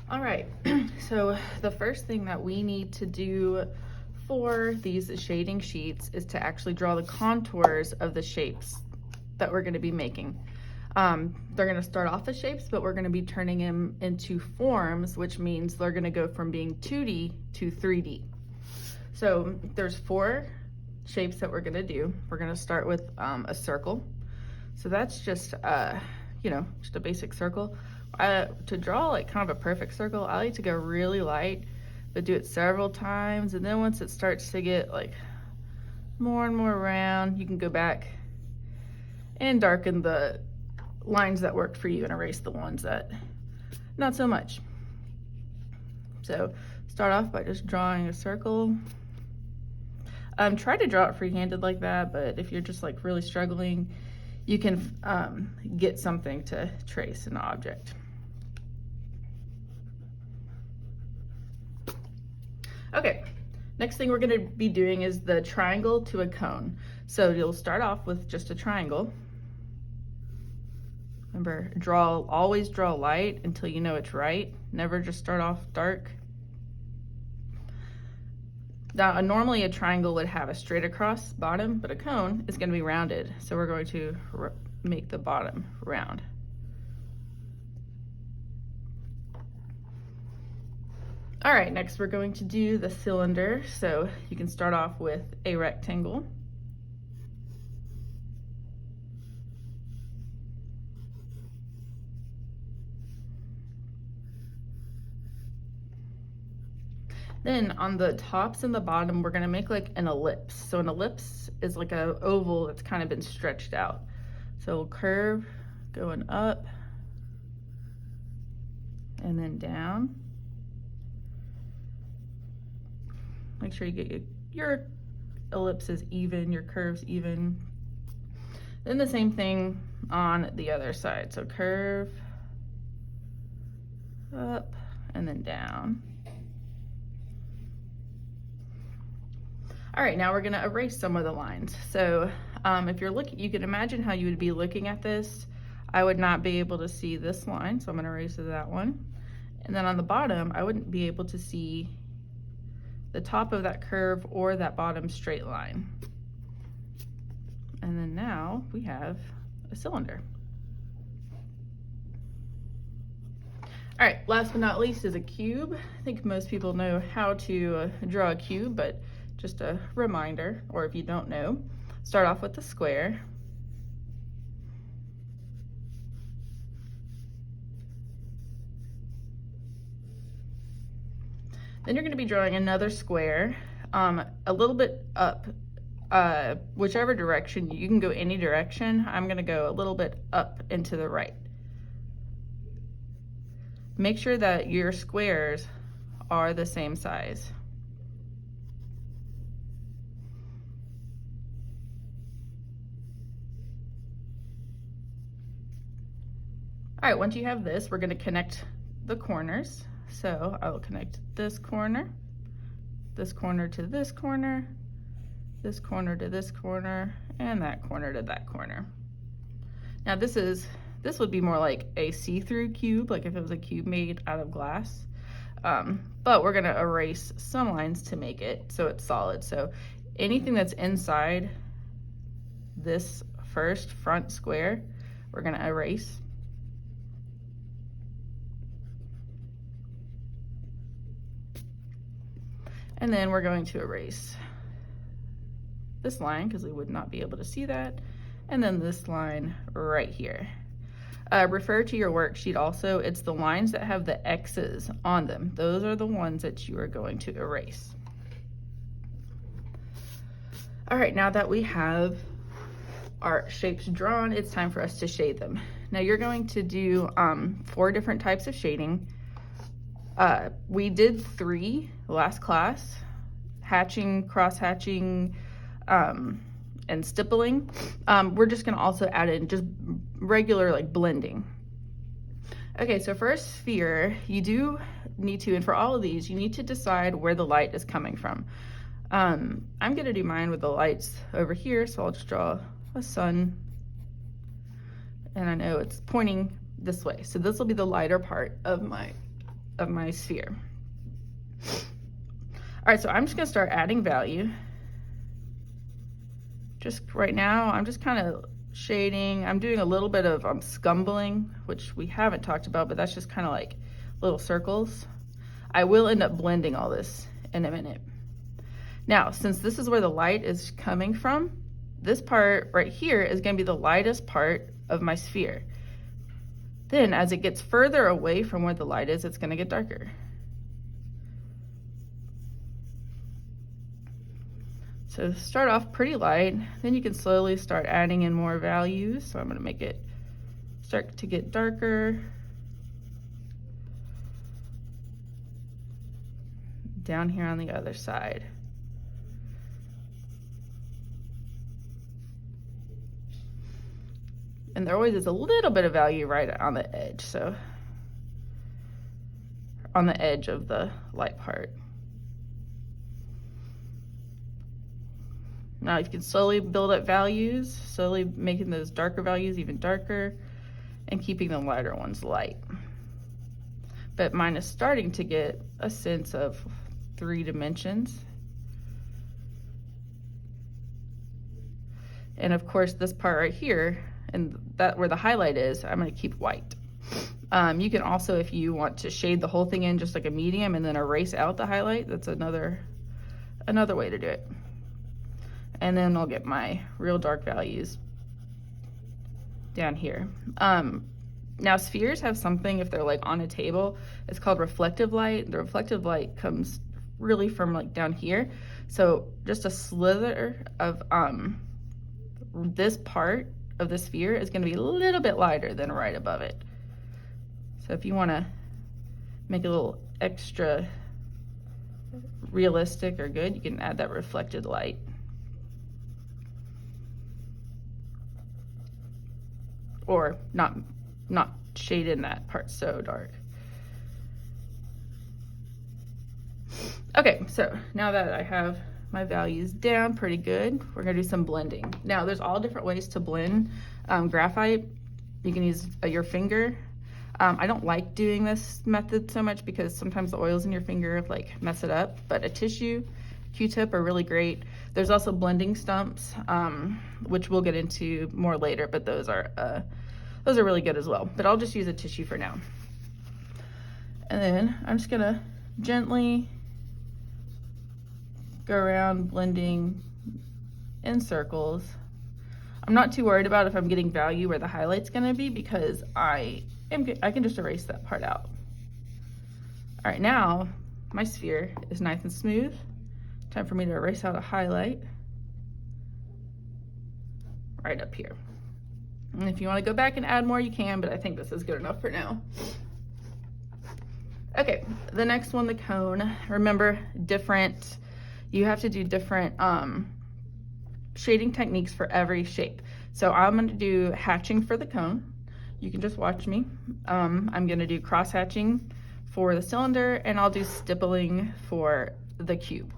All right, so the first thing that we need to do for these shading sheets is to actually draw the contours of the shapes that we're going to be making. They're going to start off as shapes, but we're going to be turning them into forms, which means they're going to go from being 2D to 3D. So there's 4 shapes that we're going to do. We're going to start with a circle. So that's just, just a basic circle. To draw like kind of a perfect circle, I like to go really light, but do it several times. And then once it starts to get like more and more round, you can go back and darken the lines that worked for you and erase the ones that not so much. So start off by just drawing a circle. Try to draw it free-handed like that, but if you're just like really struggling, you can get something to trace an object. Okay, next thing we're going to be doing is the triangle to a cone. So you'll start off with just a triangle. Remember, always draw light until you know it's right. Never just start off dark. Now, normally a triangle would have a straight across bottom, but a cone is going to be rounded. So we're going to make the bottom round. All right, next we're going to do the cylinder. So you can start off with a rectangle. Then on the tops and the bottom, we're gonna make like an ellipse. So an ellipse is like an oval that's kind of been stretched out. So we'll curve going up and then down. Make sure you get your ellipses even, your curves even. Then the same thing on the other side. So curve up and then down. All right, now we're gonna erase some of the lines. So if you're looking, you can imagine how you would be looking at this. I would not be able to see this line, so I'm gonna erase that one. And then on the bottom, I wouldn't be able to see the top of that curve or that bottom straight line. And then now we have a cylinder. All right, last but not least is a cube. I think most people know how to draw a cube, but just a reminder, or if you don't know, start off with the square. Then you're going to be drawing another square, a little bit up, whichever direction. You can go any direction. I'm going to go a little bit up and to the right. Make sure that your squares are the same size. All right, once you have this, we're going to connect the corners. So I will connect this corner to this corner, this corner to this corner, and that corner to that corner. Now this would be more like a see-through cube, like if it was a cube made out of glass. But we're gonna erase some lines to make it so it's solid. So anything that's inside this first front square, we're gonna erase. And then we're going to erase this line because we would not be able to see that. And then this line right here. Refer to your worksheet also. It's the lines that have the X's on them. Those are the ones that you are going to erase. All right, now that we have our shapes drawn, it's time for us to shade them. Now you're going to do 4 different types of shading. We did 3 last class: hatching, cross hatching, and stippling. We're just gonna also add in just regular like blending. Okay, so for a sphere, you do need to, and for all of these, you need to decide where the light is coming from. I'm gonna do mine with the lights over here, so I'll just draw a sun, and I know it's pointing this way. So this will be the lighter part of my of my sphere. All right, so I'm just gonna start adding value. Just right now, I'm just kind of shading. I'm doing a little bit of scumbling, which we haven't talked about, but that's just kind of like little circles. I will end up blending all this in a minute. Now, since this is where the light is coming from, this part right here is gonna be the lightest part of my sphere. Then as it gets further away from where the light is, it's gonna get darker. So start off pretty light, then you can slowly start adding in more values. So I'm gonna make it start to get darker. Down here on the other side. And there always is a little bit of value right on the edge, so on the edge of the light part. Now you can slowly build up values, slowly making those darker values even darker and keeping the lighter ones light. But mine is starting to get a sense of 3 dimensions. And of course this part right here, and that where the highlight is, I'm gonna keep white. You can also, if you want to shade the whole thing in just like a medium and then erase out the highlight, that's another way to do it. And then I'll get my real dark values down here. Now spheres have something, if they're like on a table, it's called reflective light. The reflective light comes really from like down here. So just a slither of this part of the sphere is gonna be a little bit lighter than right above it. So if you wanna make it a little extra realistic or good, you can add that reflected light. Or not shade in that part so dark. Okay, so now that I have my values down pretty good, we're gonna do some blending. Now there's all different ways to blend graphite. You can use your finger. I don't like doing this method so much because sometimes the oils in your finger like mess it up, but a tissue, Q-tip are really great. There's also blending stumps, which we'll get into more later, but those are really good as well. But I'll just use a tissue for now. And then I'm just gonna gently go around blending in circles. I'm not too worried about if I'm getting value where the highlight's gonna be because I can just erase that part out. All right, now my sphere is nice and smooth. Time for me to erase out a highlight right up here. And if you want to go back and add more, you can, but I think this is good enough for now. Okay, the next one, the cone. Remember, you have to do different shading techniques for every shape. So I'm going to do hatching for the cone. You can just watch me. I'm going to do cross hatching for the cylinder, and I'll do stippling for the cube.